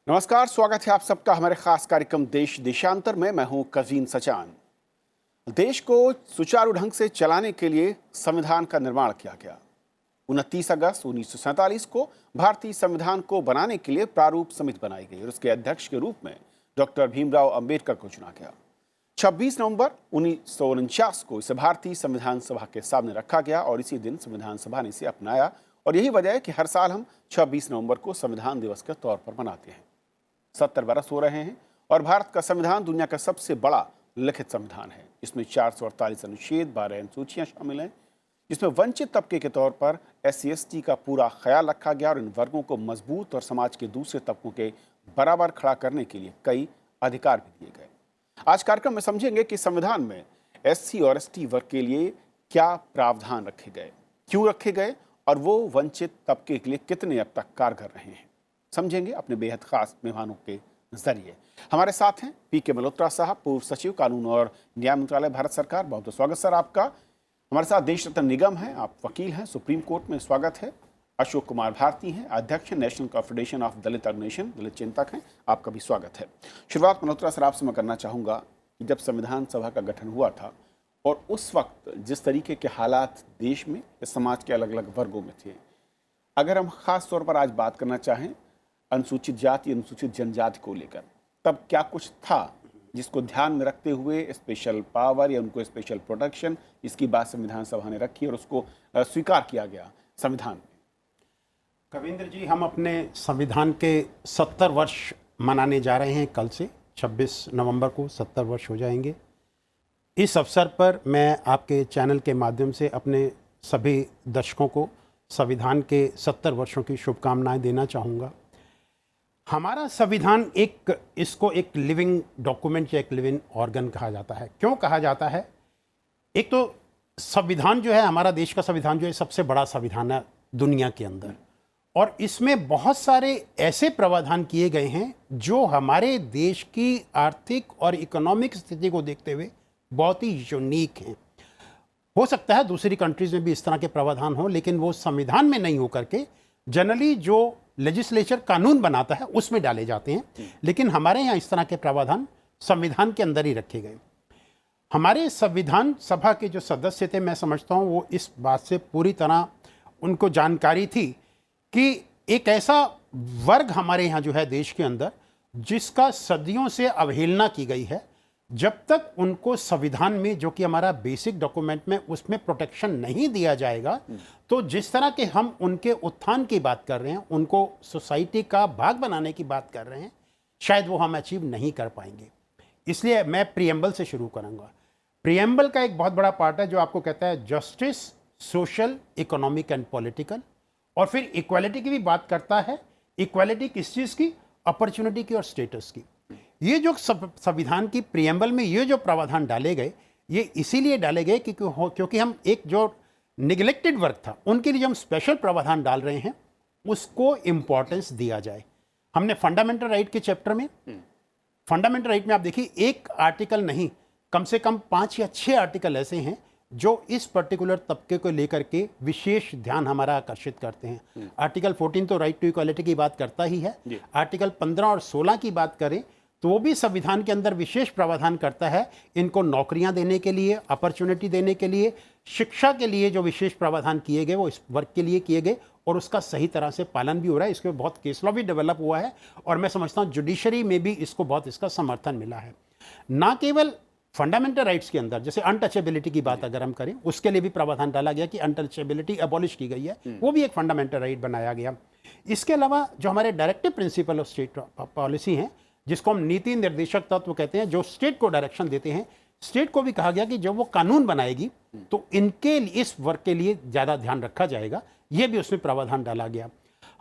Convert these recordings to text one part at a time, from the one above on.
नमस्कार, स्वागत है आप सबका हमारे खास कार्यक्रम देश देशांतर में। मैं हूं कजीन सचान। देश को सुचारू ढंग से चलाने के लिए संविधान का निर्माण किया गया। 29 अगस्त 1947 को भारतीय संविधान को बनाने के लिए प्रारूप समिति बनाई गई और उसके अध्यक्ष के रूप में डॉक्टर भीमराव अंबेडकर को चुना गया। 26 नवंबर 1949 को इसे भारतीय संविधान सभा के सामने रखा गया और इसी दिन संविधान सभा ने इसे अपनाया। और यही वजह है कि हर साल हम 26 नवंबर को संविधान दिवस के तौर पर मनाते हैं। 70 बरस हो रहे हैं और भारत का संविधान दुनिया का सबसे बड़ा लिखित संविधान है। इसमें 448 अनुच्छेद, 12 अनुसूचियां शामिल हैं, जिसमें वंचित तबके के तौर पर SC/ST का पूरा ख्याल रखा गया और इन वर्गों को मजबूत और समाज के दूसरे तबकों के बराबर खड़ा करने के लिए कई अधिकार भी दिए गए। आज कार्यक्रम में समझेंगे कि संविधान में SC और ST वर्ग के लिए क्या प्रावधान रखे गए, क्यों रखे गए और वो वंचित तबके के लिए कितने अब तक कारगर रहे हैं। समझेंगे अपने बेहद खास मेहमानों के जरिए। हमारे साथ हैं PK मल्होत्रा साहब, पूर्व सचिव कानून और न्याय मंत्रालय, भारत सरकार। बहुत बहुत स्वागत सर आपका। हमारे साथ देश रत्न निगम हैं, आप वकील हैं, सुप्रीम कोर्ट में, स्वागत है। अशोक कुमार भारती हैं, अध्यक्ष हैं national confederation of Dalit organisation, Dalit चिंतक हैं, आपका भी स्वागत है। शुरुआत मल्होत्रा सर आपसे मैं करना चाहूँगा कि जब संविधान सभा का गठन हुआ था और उस वक्त जिस तरीके के हालात देश में, समाज के अलग अलग वर्गों में थे, अगर हम खास तौर पर आज बात करना चाहें अनुसूचित जाति, अनुसूचित जनजाति को लेकर, तब क्या कुछ था जिसको ध्यान में रखते हुए स्पेशल पावर या उनको स्पेशल प्रोटेक्शन, इसकी बात संविधान सभा ने रखी और उसको स्वीकार किया गया संविधान में? कविंद्र जी, हम अपने संविधान के 70 वर्ष मनाने जा रहे हैं। कल से 26 नवंबर को 70 वर्ष हो जाएंगे। इस अवसर पर मैं आपके चैनल के माध्यम से अपने सभी दर्शकों को संविधान के 70 वर्षों की शुभकामनाएं देना चाहूँगा। हमारा संविधान इसको एक लिविंग डॉक्यूमेंट या एक लिविंग ऑर्गन कहा जाता है। क्यों कहा जाता है? एक तो संविधान जो है, हमारा देश का संविधान जो है सबसे बड़ा संविधान है दुनिया के अंदर, और इसमें बहुत सारे ऐसे प्रावधान किए गए हैं जो हमारे देश की आर्थिक और इकोनॉमिक स्थिति को देखते हुए बहुत ही यूनिक हैं। हो सकता है दूसरी कंट्रीज में भी इस तरह के प्रावधान हो, लेकिन वो संविधान में नहीं होकर के जनरली जो लेजिस्लेचर कानून बनाता है उसमें डाले जाते हैं। लेकिन हमारे यहाँ इस तरह के प्रावधान संविधान के अंदर ही रखे गए। हमारे संविधान सभा के जो सदस्य थे, मैं समझता हूँ वो इस बात से पूरी तरह उनको जानकारी थी कि एक ऐसा वर्ग हमारे यहाँ जो है देश के अंदर, जिसका सदियों से अवहेलना की गई है, जब तक उनको संविधान में, जो कि हमारा बेसिक डॉक्यूमेंट में, उसमें प्रोटेक्शन नहीं दिया जाएगा, तो जिस तरह के हम उनके उत्थान की बात कर रहे हैं, उनको सोसाइटी का भाग बनाने की बात कर रहे हैं, शायद वो हम अचीव नहीं कर पाएंगे। इसलिए मैं प्रीएम्बल से शुरू करूंगा। प्रीएम्बल का एक बहुत बड़ा पार्ट है जो आपको कहता है justice, social, economic and political, और फिर इक्वालिटी की भी बात करता है। इक्वालिटी किस चीज़ की? अपॉर्चुनिटी की और स्टेटस की। ये जो संविधान की प्रीएम्बल में ये जो प्रावधान डाले गए, ये इसीलिए डाले गए क्योंकि हम एक जो निगलेक्टेड वर्ग था उनके लिए हम स्पेशल प्रावधान डाल रहे हैं, उसको इम्पोर्टेंस दिया जाए। हमने फंडामेंटल राइट के चैप्टर में, फंडामेंटल राइट में आप देखिए एक आर्टिकल नहीं, कम से कम 5 या 6 आर्टिकल ऐसे हैं जो इस पर्टिकुलर तबके को लेकर के विशेष ध्यान हमारा आकर्षित करते हैं। आर्टिकल 14 तो राइट टू इक्वालिटी की बात करता ही है। आर्टिकल 15 और 16 की बात करें तो वो भी संविधान के अंदर विशेष प्रावधान करता है इनको नौकरियां देने के लिए, अपॉर्चुनिटी देने के लिए, शिक्षा के लिए जो विशेष प्रावधान किए गए वो इस वर्ग के लिए किए गए, और उसका सही तरह से पालन भी हो रहा है। इसके बहुत केस लॉ भी डेवलप हुआ है और मैं समझता हूँ जुडिशरी में भी इसको बहुत इसका समर्थन मिला है। ना केवल फंडामेंटल राइट्स के अंदर, जैसे अनटचेबिलिटी की बात अगर हम करें, उसके लिए भी प्रावधान डाला गया कि अनटचेबिलिटी अबॉलिश की गई है, वो भी एक फंडामेंटल राइट बनाया गया। इसके अलावा जो हमारे directive principle of state policy हैं, जिसको हम नीति निर्देशक तत्व कहते हैं, जो स्टेट को डायरेक्शन देते हैं, स्टेट को भी कहा गया कि जब वो कानून बनाएगी तो इनके इस वर्ग के लिए ज़्यादा ध्यान रखा जाएगा। ये भी उसमें प्रावधान डाला गया।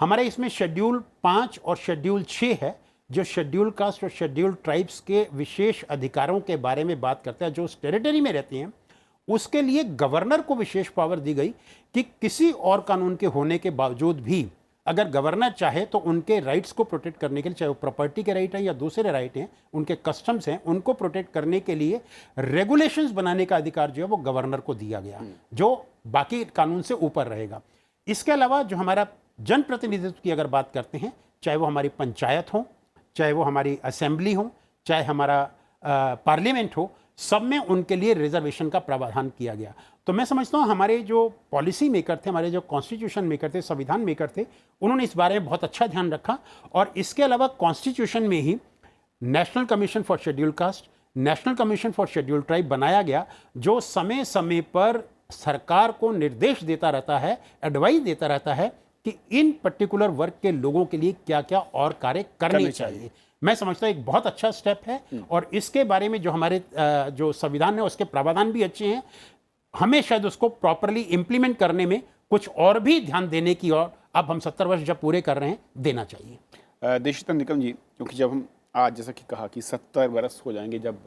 हमारे इसमें शेड्यूल 5 और शेड्यूल 6 है जो शेड्यूल कास्ट और शेड्यूल ट्राइब्स के विशेष अधिकारों के बारे में बात करता है, जो उस टेरिटरी में रहती हैं। उसके लिए गवर्नर को विशेष पावर दी गई कि किसी और कानून के होने के बावजूद भी अगर गवर्नर चाहे तो उनके राइट्स को प्रोटेक्ट करने के लिए, चाहे वो प्रॉपर्टी के राइट हैं या दूसरे राइट हैं, उनके कस्टम्स हैं, उनको प्रोटेक्ट करने के लिए रेगुलेशंस बनाने का अधिकार जो है वो गवर्नर को दिया गया, जो बाकी कानून से ऊपर रहेगा। इसके अलावा जो हमारा जनप्रतिनिधित्व की अगर बात करते हैं, चाहे वो हमारी पंचायत हो, चाहे वो हमारी असेंबली हो, चाहे हमारा पार्लियामेंट हो, सब में उनके लिए रिजर्वेशन का प्रावधान किया गया। तो मैं समझता हूँ हमारे जो पॉलिसी मेकर थे, हमारे जो कॉन्स्टिट्यूशन मेकर थे, संविधान मेकर थे, उन्होंने इस बारे में बहुत अच्छा ध्यान रखा। और इसके अलावा कॉन्स्टिट्यूशन में ही national commission for scheduled caste, national commission for scheduled tribe बनाया गया, जो समय समय पर सरकार को निर्देश देता रहता है, एडवाइस देता रहता है कि इन पर्टिकुलर वर्ग के लोगों के लिए क्या क्या और कार्य करने चाहिए। मैं समझता हूँ एक बहुत अच्छा स्टेप है। और इसके बारे में जो हमारे जो संविधान है उसके प्रावधान भी अच्छे हैं। हमें शायद उसको प्रॉपरली इंप्लीमेंट करने में कुछ और भी ध्यान देने की, और अब हम 70 वर्ष जब पूरे कर रहे हैं, देना चाहिए। देशरतन निकम जी, क्योंकि जब हम आज जैसा कि कहा कि 70 वर्ष हो जाएंगे जब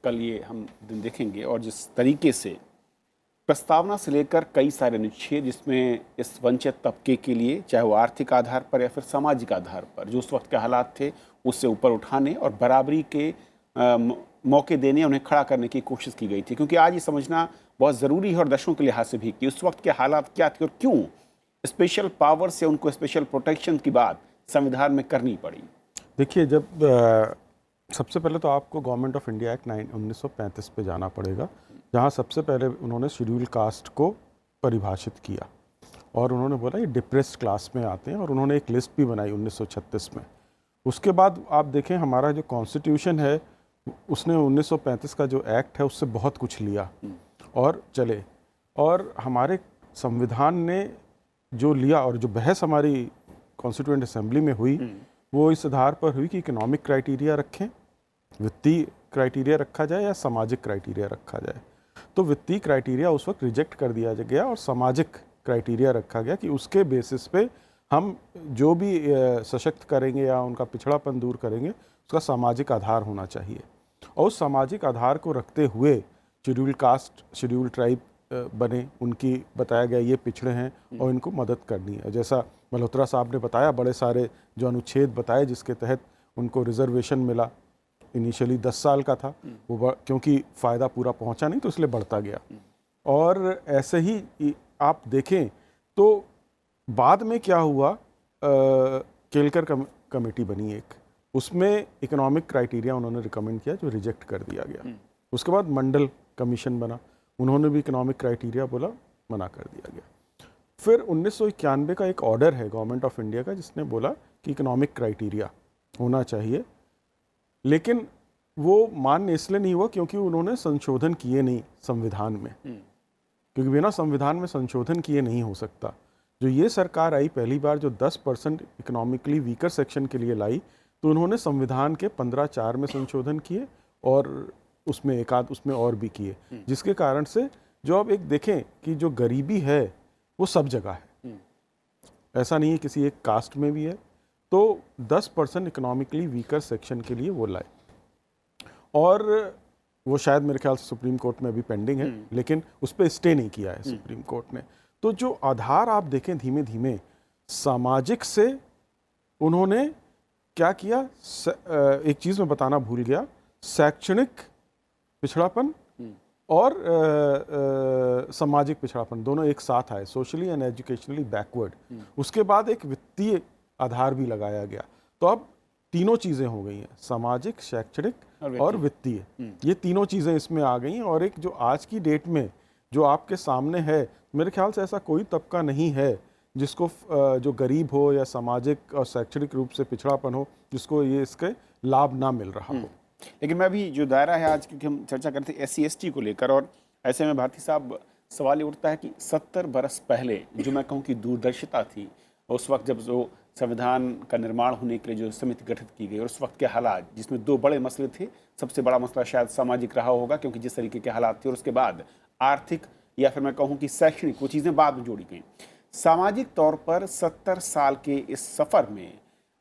कल ये हम दिन देखेंगे, और जिस तरीके से प्रस्तावना से लेकर कई सारे अनुच्छेद जिसमें इस वंचित तबके के लिए, चाहे वो आर्थिक आधार पर या फिर सामाजिक आधार पर, जो उस वक्त के हालात थे उससे ऊपर उठाने और बराबरी के मौके देने, उन्हें खड़ा करने की कोशिश की गई थी। क्योंकि आज ये समझना बहुत ज़रूरी है, और दर्शकों के लिहाज से भी, कि उस वक्त के हालात क्या थे और क्यों स्पेशल पावर से उनको स्पेशल प्रोटेक्शन की बात संविधान में करनी पड़ी। देखिए, जब सबसे पहले तो आपको गवर्नमेंट ऑफ इंडिया एक्ट 1935 पे जाना पड़ेगा, जहाँ सबसे पहले उन्होंने शेड्यूल कास्ट को परिभाषित किया और उन्होंने बोला ये डिप्रेस्ड क्लास में आते हैं, और उन्होंने एक लिस्ट भी बनाई 1936 में। उसके बाद आप देखें हमारा जो कॉन्स्टिट्यूशन है उसने 1935 का जो एक्ट है उससे बहुत कुछ लिया और चले, और हमारे संविधान ने जो लिया और जो बहस हमारी कॉन्स्टिट्यूएंट असेंबली में हुई वो इस आधार पर हुई कि इकोनॉमिक क्राइटेरिया रखें, वित्तीय क्राइटेरिया रखा जाए या सामाजिक क्राइटेरिया रखा जाए। तो वित्तीय क्राइटेरिया उस वक्त रिजेक्ट कर दिया गया और सामाजिक क्राइटेरिया रखा गया कि उसके बेसिस पे हम जो भी सशक्त करेंगे या उनका पिछड़ापन दूर करेंगे उसका सामाजिक आधार होना चाहिए। और उस सामाजिक आधार को रखते हुए शेड्यूल कास्ट, शेड्यूल ट्राइब बने, उनकी बताया गया ये पिछड़े हैं और इनको मदद करनी है। जैसा मल्होत्रा साहब ने बताया, बड़े सारे जो अनुच्छेद बताए जिसके तहत उनको रिजर्वेशन मिला। इनिशियली 10 साल का था वो, क्योंकि फ़ायदा पूरा पहुंचा नहीं तो इसलिए बढ़ता गया। और ऐसे ही आप देखें तो बाद में क्या हुआ, केलकर कमेटी बनी एक, उसमें इकोनॉमिक क्राइटेरिया उन्होंने रिकमेंड किया जो रिजेक्ट कर दिया गया। उसके बाद मंडल कमीशन बना, उन्होंने भी इकोनॉमिक क्राइटेरिया बोला, मना कर दिया गया। फिर 1991 का एक ऑर्डर है गवर्नमेंट ऑफ इंडिया का जिसने बोला कि इकोनॉमिक क्राइटेरिया होना चाहिए, लेकिन वो मान्य इसलिए नहीं हुआ क्योंकि उन्होंने संशोधन किए नहीं संविधान में, क्योंकि बिना संविधान में संशोधन किए नहीं हो सकता। जो ये सरकार आई पहली बार, जो 10% इकोनॉमिकली वीकर सेक्शन के लिए लाई, तो उन्होंने संविधान के 15(4) में संशोधन किए और उसमें एक आध उसमें और भी किए, जिसके कारण से जो अब एक देखें कि जो गरीबी है वो सब जगह है, ऐसा नहीं है किसी एक कास्ट में भी है। तो 10% इकोनॉमिकली वीकर सेक्शन के लिए वो लाए, और वो शायद मेरे ख्याल से सुप्रीम कोर्ट में अभी पेंडिंग है, लेकिन उस पर स्टे नहीं किया है सुप्रीम कोर्ट ने। तो जो आधार आप देखें धीमे धीमे सामाजिक से उन्होंने क्या किया, एक चीज़ मैं बताना भूल गया, शैक्षणिक पिछड़ापन और सामाजिक पिछड़ापन दोनों एक साथ आए, सोशली एंड एजुकेशनली बैकवर्ड। उसके बाद एक वित्तीय आधार भी लगाया गया। तो अब तीनों चीज़ें हो गई हैं, सामाजिक, शैक्षणिक और वित्तीय, ये तीनों चीज़ें इसमें आ गई हैं। और एक जो आज की डेट में जो आपके सामने है, मेरे ख्याल से ऐसा कोई तबका नहीं है जिसको जो गरीब हो या सामाजिक और शैक्षणिक रूप से पिछड़ापन हो जिसको ये इसके लाभ ना मिल रहा हो। लेकिन मैं भी जो दायरा है आज की हम चर्चा करते हैं SC/ST को लेकर, और ऐसे में भारती साहब सवाल ये उठता है कि 70 बरस पहले जो मैं कहूँ कि दूरदर्शिता थी, उस वक्त जब जो संविधान का निर्माण होने के लिए जो समिति गठित की गई और उस वक्त के हालात जिसमें दो बड़े मसले थे, सबसे बड़ा मसला शायद सामाजिक रहा होगा क्योंकि जिस तरीके के हालात थे, और उसके बाद आर्थिक या फिर मैं कहूँ कि शैक्षणिक, वो चीज़ें बाद में जोड़ी गई। सामाजिक तौर पर 70 साल के इस सफ़र में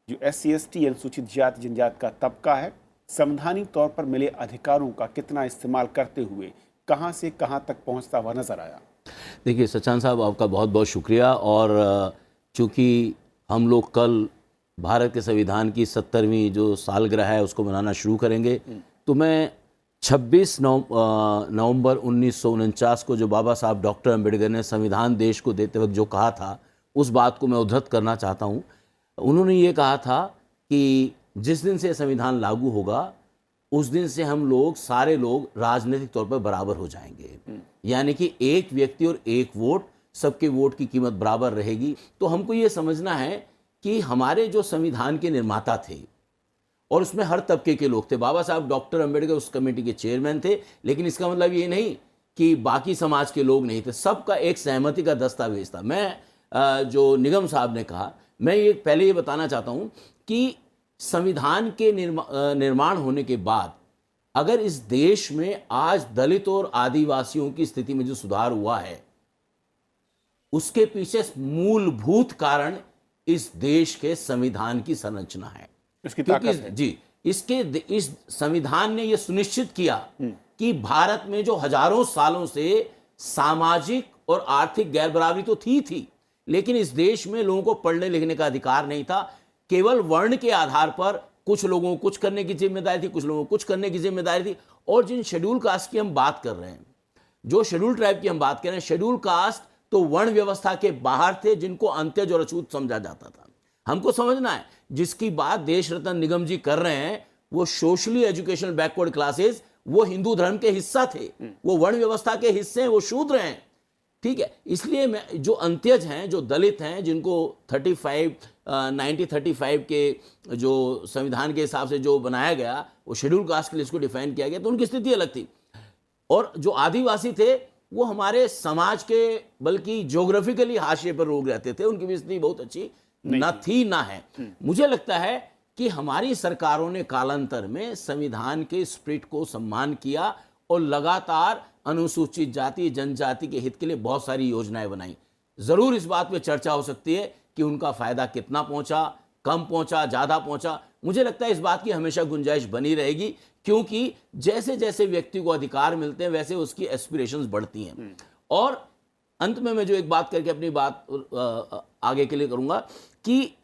जो SC/ST अनुसूचित जाति जनजाति का तबका है, संवैधानिक तौर पर मिले अधिकारों का कितना इस्तेमाल करते हुए कहां से कहां तक पहुंचता हुआ नजर आया? देखिए सचान साहब, आपका बहुत बहुत शुक्रिया। और चूँकि हम लोग कल भारत के संविधान की 70वीं जो सालगिरह है उसको मनाना शुरू करेंगे, तो मैं 26 नवंबर 1949 को जो बाबा साहब डॉक्टर अम्बेडकर ने संविधान देश को देते वक्त जो कहा था, उस बात को मैं उद्धृत करना चाहता हूँ। उन्होंने ये कहा था कि जिस दिन से संविधान लागू होगा उस दिन से हम लोग सारे लोग राजनीतिक तौर पर बराबर हो जाएंगे। यानी कि एक व्यक्ति और एक वोट, सबके वोट की कीमत बराबर रहेगी। तो हमको ये समझना है कि हमारे जो संविधान के निर्माता थे और उसमें हर तबके के लोग थे, बाबा साहब डॉक्टर अंबेडकर उस कमेटी के चेयरमैन थे, लेकिन इसका मतलब ये नहीं कि बाकी समाज के लोग नहीं थे, सबका एक सहमति का दस्तावेज था। मैं जो निगम साहब ने कहा, मैं ये पहले ये बताना चाहता हूँ कि संविधान के निर्माण होने के बाद अगर इस देश में आज दलित और आदिवासियों की स्थिति में जो सुधार हुआ है उसके पीछे मूलभूत कारण इस देश के संविधान की संरचना है। इसकी ताकत है। जी, इस संविधान ने यह सुनिश्चित किया कि भारत में जो हजारों सालों से सामाजिक और आर्थिक गैरबराबरी तो थी, लेकिन इस देश में लोगों को पढ़ने लिखने का अधिकार नहीं था। केवल वर्ण के आधार पर कुछ लोगों को कुछ करने की जिम्मेदारी थी, कुछ लोगों को कुछ करने की जिम्मेदारी थी। और जिन शेड्यूल कास्ट की हम बात कर रहे हैं, जो शेड्यूल ट्राइब की हम बात कर रहे हैं, शेड्यूल कास्ट तो वर्ण व्यवस्था के बाहर थे, जिनको अंत्यज और अछूत समझा जाता था। हमको समझना है, जिसकी बात देश रत्न निगम जी कर रहे हैं, वो सोशली एजुकेशनल बैकवर्ड क्लासेस, वो हिंदू धर्म के हिस्सा थे, वो वर्ण व्यवस्था के हिस्से हैं, वो शूद्र हैं। ठीक है, इसलिए मैं जो अंत्यज हैं, जो दलित हैं, जिनको 1935 के जो संविधान के हिसाब से जो बनाया गया, वो शेड्यूल कास्ट के लिए इसको डिफाइन किया गया, तो उनकी स्थिति अलग थी। और जो आदिवासी थे वो हमारे समाज के बल्कि ज्योग्राफिकली हाशिए पर लोग रहते थे, उनकी भी स्थिति बहुत अच्छी ना थी ना है। मुझे लगता है कि हमारी सरकारों ने कालांतर में संविधान के स्पिरिट को सम्मान किया और लगातार अनुसूचित जाति जनजाति के हित के लिए बहुत सारी योजनाएं बनाई। जरूर इस बात पे चर्चा हो सकती है कि उनका फायदा कितना पहुंचा, कम पहुंचा, ज्यादा पहुंचा। मुझे लगता है इस बात की हमेशा गुंजाइश बनी रहेगी, क्योंकि जैसे जैसे व्यक्ति को अधिकार मिलते हैं वैसे उसकी एस्पिरेशंस बढ़ती हैं। और अंत में मैं जो एक बात करके अपनी बात आगे के लिए करूंगा कि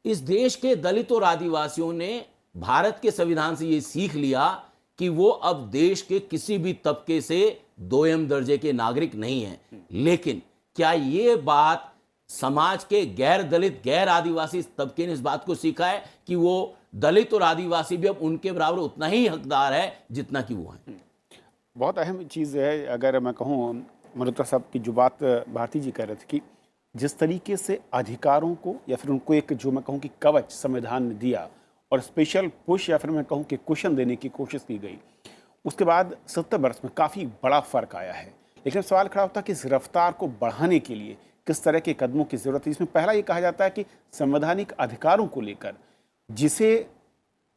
इस देश के दलित और आदिवासियों ने भारत के संविधान से ये सीख लिया कि वो अब देश के किसी भी तबके से दोयम दर्जे के नागरिक नहीं हैं। लेकिन क्या ये बात समाज के गैर दलित गैर आदिवासी तबके ने इस बात को सीखा है कि वो दलित और आदिवासी भी अब उनके बराबर उतना ही हकदार है जितना कि वो हैं? बहुत अहम चीज़ है। अगर मैं कहूँ मल्होत्रा साहब की जो बात भारती जी कह रहे थे कि जिस तरीके से अधिकारों को या फिर उनको एक जो मैं कहूँ कि कवच संविधान ने दिया और स्पेशल पुश या फिर मैं कहूँ कि कुशन देने की कोशिश की गई, उसके बाद 70 वर्ष में काफ़ी बड़ा फ़र्क आया है। लेकिन सवाल खड़ा होता है कि इस रफ्तार को बढ़ाने के लिए किस तरह के कदमों की ज़रूरत है। इसमें पहला ये कहा जाता है कि संवैधानिक अधिकारों को लेकर जिसे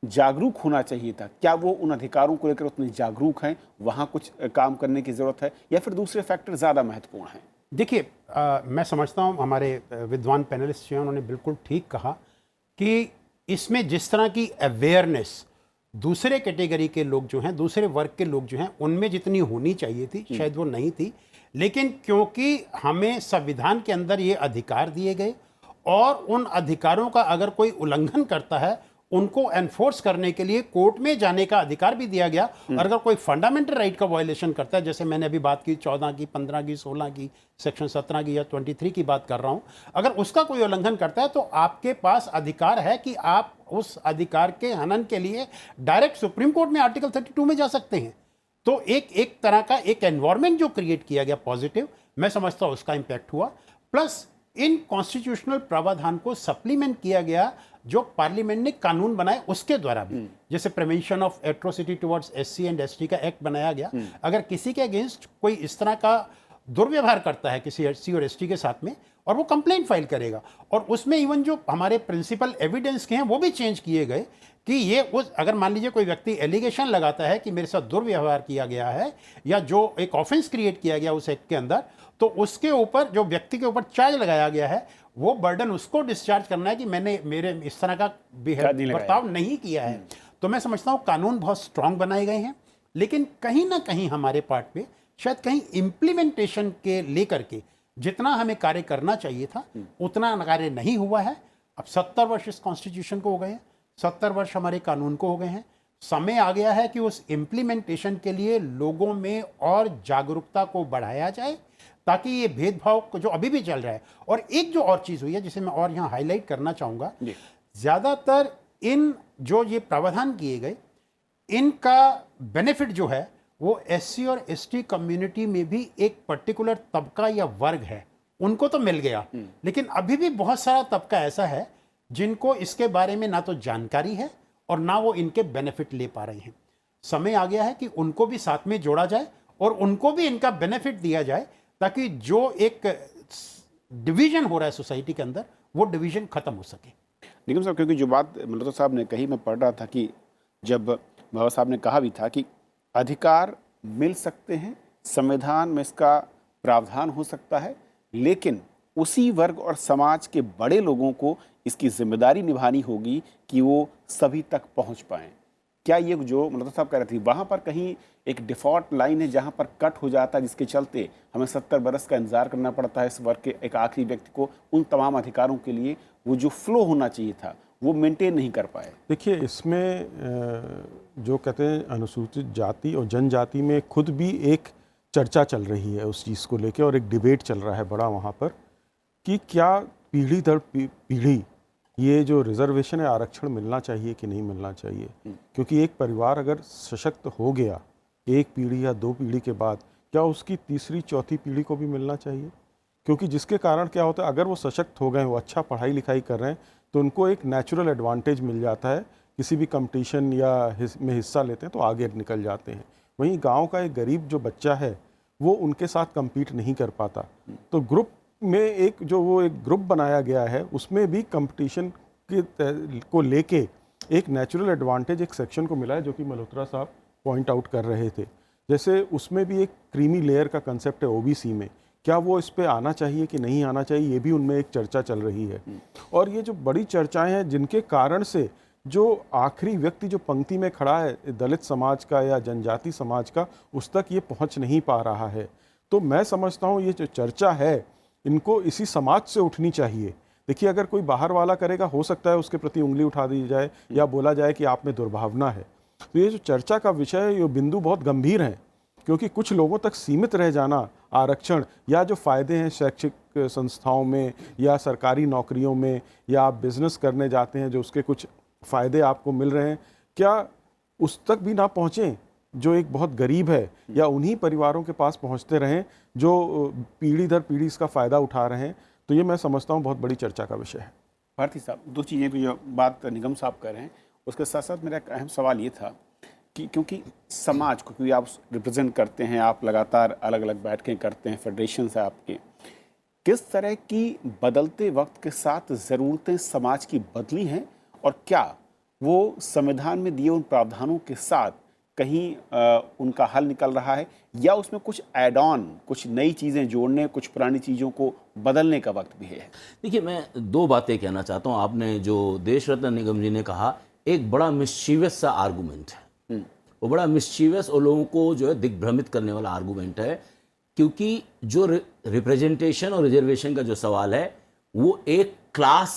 जागरूक होना चाहिए था, क्या वो उन अधिकारों को लेकर उतने जागरूक हैं? वहाँ कुछ काम करने की ज़रूरत है या फिर दूसरे फैक्टर ज़्यादा महत्वपूर्ण हैं? देखिए, मैं समझता हूँ हमारे विद्वान पैनलिस्ट हैं, उन्होंने बिल्कुल ठीक कहा कि इसमें जिस तरह की अवेयरनेस दूसरे कैटेगरी के लोग जो हैं, दूसरे वर्ग के लोग जो हैं, उनमें जितनी होनी चाहिए थी शायद वो नहीं थी। लेकिन क्योंकि हमें संविधान के अंदर ये अधिकार दिए गए और उन अधिकारों का अगर कोई उल्लंघन करता है उनको एनफोर्स करने के लिए कोर्ट में जाने का अधिकार भी दिया गया। और अगर कोई फंडामेंटल राइट का वायलेशन करता है, जैसे मैंने अभी बात की 14 की, 15 की, 16 की, सेक्शन 17 की या 23 की बात कर रहा हूं, अगर उसका कोई उल्लंघन करता है तो आपके पास अधिकार है कि आप उस अधिकार के हनन के लिए डायरेक्ट सुप्रीम कोर्ट में आर्टिकल 32 में जा सकते हैं। तो एक तरह का एक एनवायरमेंट जो क्रिएट किया गया पॉजिटिव, मैं समझता हूं उसका इंपैक्ट हुआ। प्लस इन कॉन्स्टिट्यूशनल प्रावधान को सप्लीमेंट किया गया जो पार्लियामेंट ने कानून बनाए उसके द्वारा भी, जैसे prevention of atrocity towards SC and ST का एक्ट बनाया गया। अगर किसी के अगेंस्ट कोई इस तरह का दुर्व्यवहार करता है किसी एससी और एसटी के साथ में, और वो कंप्लेंट फाइल करेगा, और उसमें इवन जो हमारे प्रिंसिपल एविडेंस के हैं वो भी चेंज किए गए कि ये उस अगर मान लीजिए कोई व्यक्ति एलिगेशन लगाता है कि मेरे साथ दुर्व्यवहार किया गया है या जो एक ऑफेंस क्रिएट किया गया उस एक्ट के अंदर, तो उसके ऊपर जो व्यक्ति के ऊपर चार्ज लगाया गया है वो बर्डन उसको डिस्चार्ज करना है कि मैंने मेरे इस तरह का बर्ताव नहीं किया है। तो मैं समझता हूँ कानून बहुत स्ट्रांग बनाए गए हैं, लेकिन कहीं ना कहीं हमारे पार्ट पे शायद कहीं इम्प्लीमेंटेशन के लेकर के जितना हमें कार्य करना चाहिए था उतना कार्य नहीं हुआ है। अब 70 वर्ष इस कॉन्स्टिट्यूशन को हो गए हैं, 70 वर्ष हमारे कानून को हो गए हैं। समय आ गया है कि उस इम्प्लीमेंटेशन के लिए लोगों में और जागरूकता को बढ़ाया जाए ताकि ये भेदभाव को जो अभी भी चल रहा है। और एक जो और चीज़ हुई है जिसे मैं और यहाँ हाईलाइट करना चाहूँगा, ज़्यादातर इन जो ये प्रावधान किए गए, इनका बेनिफिट जो है वो एससी और एसटी कम्युनिटी में भी एक पर्टिकुलर तबका या वर्ग है, उनको तो मिल गया, लेकिन अभी भी बहुत सारा तबका ऐसा है जिनको इसके बारे में ना तो जानकारी है और ना वो इनके बेनिफिट ले पा रहे हैं। समय आ गया है कि उनको भी साथ में जोड़ा जाए और उनको भी इनका बेनिफिट दिया जाए, ताकि जो एक डिवीजन हो रहा है सोसाइटी के अंदर, वो डिवीजन खत्म हो सके। निगम साहब, क्योंकि जो बात मल्होत्रा साहब ने कही, मैं पढ़ रहा था कि जब बाबा साहब ने कहा भी था कि अधिकार मिल सकते हैं, संविधान में इसका प्रावधान हो सकता है, लेकिन उसी वर्ग और समाज के बड़े लोगों को इसकी जिम्मेदारी निभानी होगी कि वो सभी तक पहुंच पाएं। क्या ये जो मल्होत्रा साहब कह रहे थे, वहाँ पर कहीं एक डिफ़ॉल्ट लाइन है जहाँ पर कट हो जाता है, जिसके चलते हमें 70 बरस का इंतजार करना पड़ता है इस वर्ग के एक आखिरी व्यक्ति को उन तमाम अधिकारों के लिए? वो जो फ्लो होना चाहिए था वो मेंटेन नहीं कर पाए। देखिए, इसमें जो कहते हैं अनुसूचित जाति और जनजाति में खुद भी एक चर्चा चल रही है उस चीज़ को लेके, और एक डिबेट चल रहा है बड़ा वहाँ पर कि क्या पीढ़ी दर पीढ़ी ये जो रिजर्वेशन है, आरक्षण मिलना चाहिए कि नहीं मिलना चाहिए। क्योंकि एक परिवार अगर सशक्त हो गया एक पीढ़ी या दो पीढ़ी के बाद, क्या उसकी तीसरी चौथी पीढ़ी को भी मिलना चाहिए? क्योंकि जिसके कारण क्या होता है, अगर वो सशक्त हो गए, वो अच्छा पढ़ाई लिखाई कर रहे हैं, तो उनको एक नेचुरल एडवांटेज मिल जाता है, किसी भी कंपटीशन या में हिस्सा लेते हैं तो आगे निकल जाते हैं। वहीं गांव का एक गरीब जो बच्चा है वो उनके साथ compete नहीं कर पाता। तो ग्रुप में एक ग्रुप बनाया गया है, उसमें भी कंपटीशन को लेके एक नेचुरल एडवांटेज एक सेक्शन को मिला है, जो कि मल्होत्रा साहब पॉइंट आउट कर रहे थे। जैसे उसमें भी एक क्रीमी लेयर का कंसेप्ट है ओबीसी में, क्या वो इस पे आना चाहिए कि नहीं आना चाहिए, ये भी उनमें एक चर्चा चल रही है। और ये जो बड़ी चर्चाएं हैं जिनके कारण से जो आखिरी व्यक्ति जो पंक्ति में खड़ा है दलित समाज का या जनजाति समाज का, उस तक ये पहुंच नहीं पा रहा है। तो मैं समझता हूँ ये जो चर्चा है इनको इसी समाज से उठनी चाहिए। देखिए, अगर कोई बाहर वाला करेगा, हो सकता है उसके प्रति उंगली उठा दी जाए या बोला जाए कि आप में दुर्भावना है। तो ये जो चर्चा का विषय है, ये बिंदु बहुत गंभीर है, क्योंकि कुछ लोगों तक सीमित रह जाना आरक्षण या जो फ़ायदे हैं शैक्षिक संस्थाओं में या सरकारी नौकरियों में, या आप बिजनेस करने जाते हैं जो उसके कुछ फ़ायदे आपको मिल रहे हैं, क्या उस तक भी ना पहुँचें जो एक बहुत गरीब है, या उन्हीं परिवारों के पास पहुँचते रहें जो पीढ़ी दर पीढ़ी इसका फ़ायदा उठा रहे हैं। तो ये मैं समझता हूँ बहुत बड़ी चर्चा का विषय है। भारती साहब, दो चीज़ें भी जो बात निगम साहब कर रहे हैं, उसके साथ साथ मेरा एक अहम सवाल ये था कि क्योंकि समाज को, क्योंकि आप रिप्रेजेंट करते हैं, आप लगातार अलग अलग बैठकें करते हैं, फेडरेशन है आपके, किस तरह की बदलते वक्त के साथ ज़रूरतें समाज की बदली हैं, और क्या वो संविधान में दिए उन प्रावधानों के साथ कहीं उनका हल निकल रहा है, या उसमें कुछ एड ऑन, कुछ नई चीज़ें जोड़ने, कुछ पुरानी चीज़ों को बदलने का वक्त भी है? देखिए, मैं दो बातें कहना चाहता हूँ। आपने जो देश रत्न निगम जी ने कहा, एक बड़ा मिस्चीवियस सा आर्गूमेंट है, वो बड़ा मिस्चीवियस और लोगों को जो है दिग्भ्रमित करने वाला आर्गूमेंट है, क्योंकि जो रिप्रेजेंटेशन और रिजर्वेशन का जो सवाल है वो एक क्लास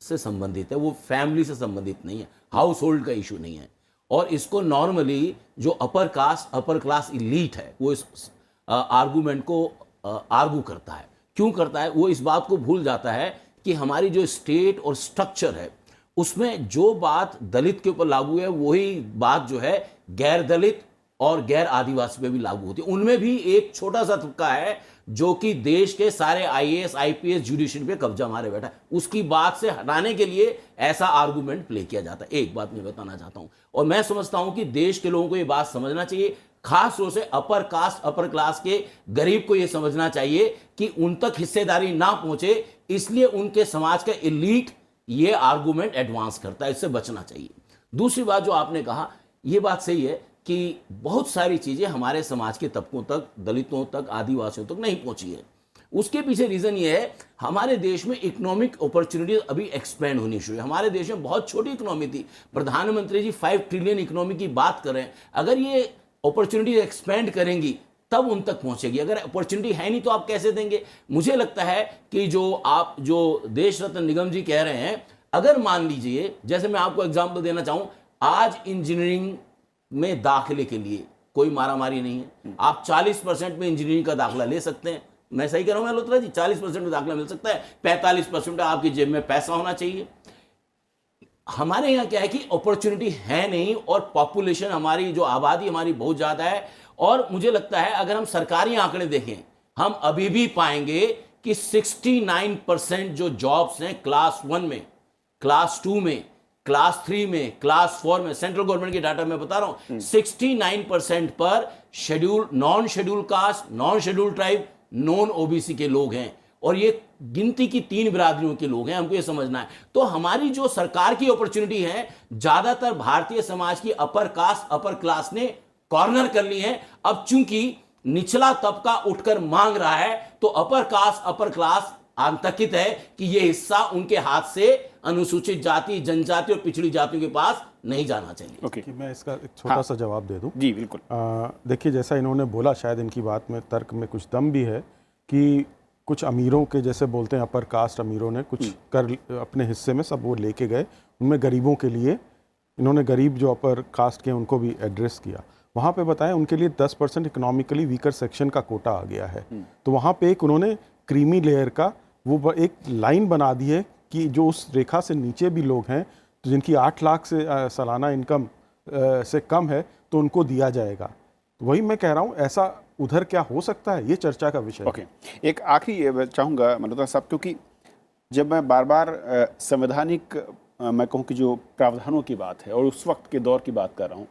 से संबंधित है, वो फैमिली से संबंधित नहीं है, हाउस होल्ड का इशू नहीं है। और इसको नॉर्मली जो upper caste upper class elite है वो इस आर्गूमेंट को आर्गू करता है। क्यों करता है? वो इस बात को भूल जाता है कि हमारी जो स्टेट और स्ट्रक्चर है उसमें जो बात दलित के ऊपर लागू है वही बात जो है गैर दलित और गैर आदिवासी पे भी लागू होती है। उनमें भी एक छोटा सा तबका है जो कि देश के सारे आईएएस आईपीएस जुडिशरी पे कब्जा मारे बैठा है, उसकी बात से हटाने के लिए ऐसा आर्गूमेंट प्ले किया जाता है। एक बात मैं बताना चाहता हूं, और मैं समझता हूं कि देश के लोगों को यह बात समझना चाहिए, खास तौर से अपर कास्ट अपर क्लास के गरीब को यह समझना चाहिए कि उन तक हिस्सेदारी ना पहुंचे, इसलिए उनके समाज का एलीट ये आर्गूमेंट एडवांस करता है, इससे बचना चाहिए। दूसरी बात जो आपने कहा, यह बात सही है कि बहुत सारी चीजें हमारे समाज के तबकों तक, दलितों तक, आदिवासियों तक नहीं पहुंची है। उसके पीछे रीजन ये है, हमारे देश में इकोनॉमिक अपॉर्चुनिटीज अभी एक्सपेंड होनी शुरू है। हमारे देश में बहुत छोटी इकोनॉमी थी, प्रधानमंत्री जी 5 ट्रिलियन इकोनॉमी की बात कर रहे हैं। अगर ये अपॉर्चुनिटीज एक्सपेंड करेंगी तब उन तक पहुंचेगी, अगर अपॉर्चुनिटी है नहीं तो आप कैसे देंगे? मुझे लगता है कि जो देश रत्न निगम जी कह रहे हैं, अगर मान लीजिए, जैसे मैं आपको एग्जाम्पल देना चाहूं, आज इंजीनियरिंग में दाखिले के लिए कोई मारामारी नहीं है, आप 40% में इंजीनियरिंग का दाखिला ले सकते हैं। मैं सही कह रहा हूं मल्होत्रा जी? 40% में दाखिला मिल सकता है, 45% आपकी जेब में पैसा होना चाहिए। हमारे यहाँ क्या है कि अपॉर्चुनिटी है नहीं, और पॉपुलेशन हमारी, जो आबादी हमारी बहुत ज़्यादा है। और मुझे लगता है अगर हम सरकारी आंकड़े देखें, हम अभी भी पाएंगे कि 69% जो जॉब्स हैं क्लास 1 में, क्लास 2 में, क्लास 3 में, क्लास 4 में, सेंट्रल गवर्नमेंट के डाटा मैं बता रहा हूं, 69% पर schedule, non schedule caste, non schedule tribe, non OBC के लोग हैं, और ये गिनती की 3 बिरादरियों के लोग हैं। हमको ये समझना है। तो हमारी जो सरकार की अपॉर्चुनिटी है, ज्यादातर भारतीय समाज की अपर कास्ट, अपर क्लास ने कॉर्नर कर ली है। अब चूंकि निचला तबका उठकर मांग रहा है, तो अपर कास्ट, अपर क्लास आतंकित है कि यह हिस्सा उनके हाथ से अनुसूचित जाति, जनजाति और पिछड़ी जातियों के पास नहीं जाना चाहिए। ओके, कि मैं इसका एक छोटा सा जवाब दे दूं। जी बिल्कुल। देखिए, जैसा इन्होंने बोला, शायद इनकी बात में, तर्क में कुछ दम भी है कि कुछ अमीरों के, जैसे बोलते हैं अपर कास्ट अमीरों ने कुछ कर अपने हिस्से में सब वो लेके गए, उनमें गरीबों के लिए इन्होंने गरीब जो अपर कास्ट के हैं उनको भी एड्रेस किया। वहाँ पे बताएं उनके लिए 10% इकोनॉमिकली वीकर सेक्शन का कोटा आ गया है। तो वहाँ पे एक उन्होंने क्रीमी लेयर का वो एक लाइन बना दी है कि जो उस रेखा से नीचे भी लोग हैं, तो जिनकी 8 लाख से सालाना इनकम से कम है, तो उनको दिया जाएगा। तो वही मैं कह रहा हूँ, ऐसा उधर क्या हो सकता है, ये चर्चा का विषय है। ओके, एक आखिरी चाहूँगा मल्होत्रा साहब, क्योंकि जब मैं बार बार संवैधानिक मैं कहूँ कि जो प्रावधानों की बात है और उस वक्त के दौर की बात कर रहा हूँ,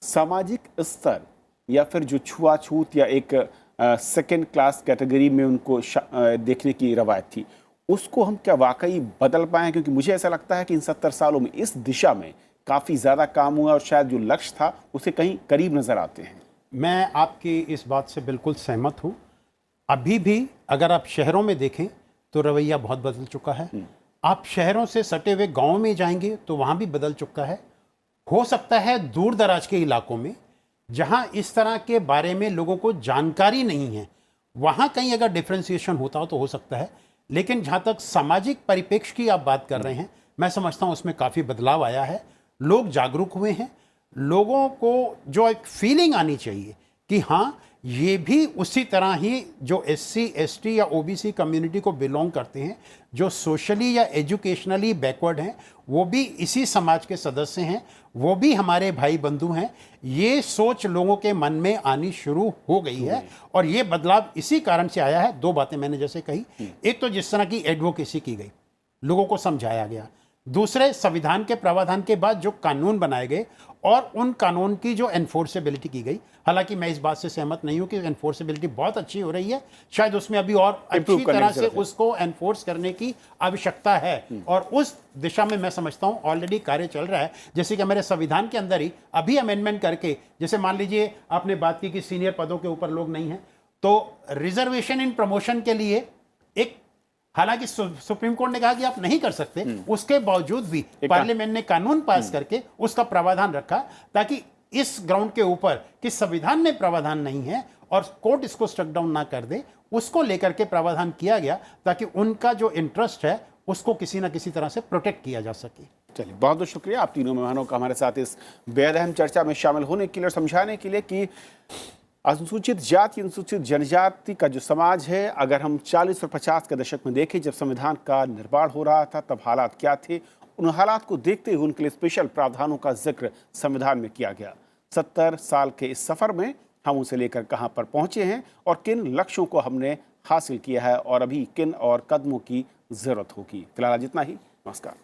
सामाजिक स्तर या फिर जो छुआछूत या एक सेकेंड क्लास कैटेगरी में उनको देखने की रवायत थी, उसको हम क्या वाकई बदल पाए? क्योंकि मुझे ऐसा लगता है कि इन 70 सालों में इस दिशा में काफ़ी ज़्यादा काम हुआ और शायद जो लक्ष्य था उसे कहीं करीब नज़र आते हैं। मैं आपकी इस बात से बिल्कुल सहमत हूँ। अभी भी अगर आप शहरों में देखें तो रवैया बहुत बदल चुका है। आप शहरों से सटे हुए गाँव में जाएंगे तो वहाँ भी बदल चुका है। हो सकता है दूर दराज के इलाकों में जहाँ इस तरह के बारे में लोगों को जानकारी नहीं है, वहाँ कहीं अगर डिफ्रेंसिएशन होता हो तो हो सकता है। लेकिन जहाँ तक सामाजिक परिप्रेक्ष्य की आप बात कर रहे हैं, मैं समझता हूँ उसमें काफ़ी बदलाव आया है। लोग जागरूक हुए हैं। लोगों को जो एक फीलिंग आनी चाहिए कि हाँ, ये भी उसी तरह ही जो SC, ST या OBC कम्युनिटी को बिलोंग करते हैं, जो सोशली या एजुकेशनली बैकवर्ड हैं, वो भी इसी समाज के सदस्य हैं, वो भी हमारे भाई बंधु हैं। ये सोच लोगों के मन में आनी शुरू हो गई है और ये बदलाव इसी कारण से आया है। 2 बातें मैंने जैसे कही, एक तो जिस तरह की एडवोकेसी की गई, लोगों को समझाया गया। दूसरे, संविधान के प्रावधान के बाद जो कानून बनाए गए और उन कानून की जो एनफोर्सेबिलिटी की गई। हालांकि मैं इस बात से सहमत नहीं हूं कि एनफोर्सेबिलिटी बहुत अच्छी हो रही है, शायद उसमें अभी और अच्छी तरह से उसको एनफोर्स करने की आवश्यकता है और उस दिशा में मैं समझता हूं ऑलरेडी कार्य चल रहा है। जैसे कि हमारे संविधान के अंदर ही अभी अमेंडमेंट करके, जैसे मान लीजिए आपने बात की कि सीनियर पदों के ऊपर लोग नहीं हैं, तो रिजर्वेशन इन प्रमोशन के लिए एक, हालांकि सुप्रीम कोर्ट ने कहा कि आप नहीं कर सकते, उसके बावजूद भी पार्लियामेंट ने कानून पास करके उसका प्रावधान रखा, ताकि इस ग्राउंड के ऊपर कि संविधान में प्रावधान नहीं है और कोर्ट इसको स्ट्रक डाउन ना कर दे, उसको लेकर के प्रावधान किया गया ताकि उनका जो इंटरेस्ट है उसको किसी ना किसी तरह से प्रोटेक्ट किया जा सके। चलिए, बहुत बहुत शुक्रिया आप तीनों मेहमानों का हमारे साथ इस बेहद अहम चर्चा में शामिल होने के लिए और समझाने के लिए कि अनुसूचित जाति, अनुसूचित जनजाति का जो समाज है, अगर हम 40 और 50 के दशक में देखें, जब संविधान का निर्माण हो रहा था, तब हालात क्या थे, उन हालात को देखते हुए उनके लिए स्पेशल प्रावधानों का जिक्र संविधान में किया गया। 70 साल के इस सफ़र में हम उसे लेकर कहां पर पहुंचे हैं और किन लक्ष्यों को हमने हासिल किया है और अभी किन और कदमों की ज़रूरत होगी। फिलहाल जितना ही, नमस्कार।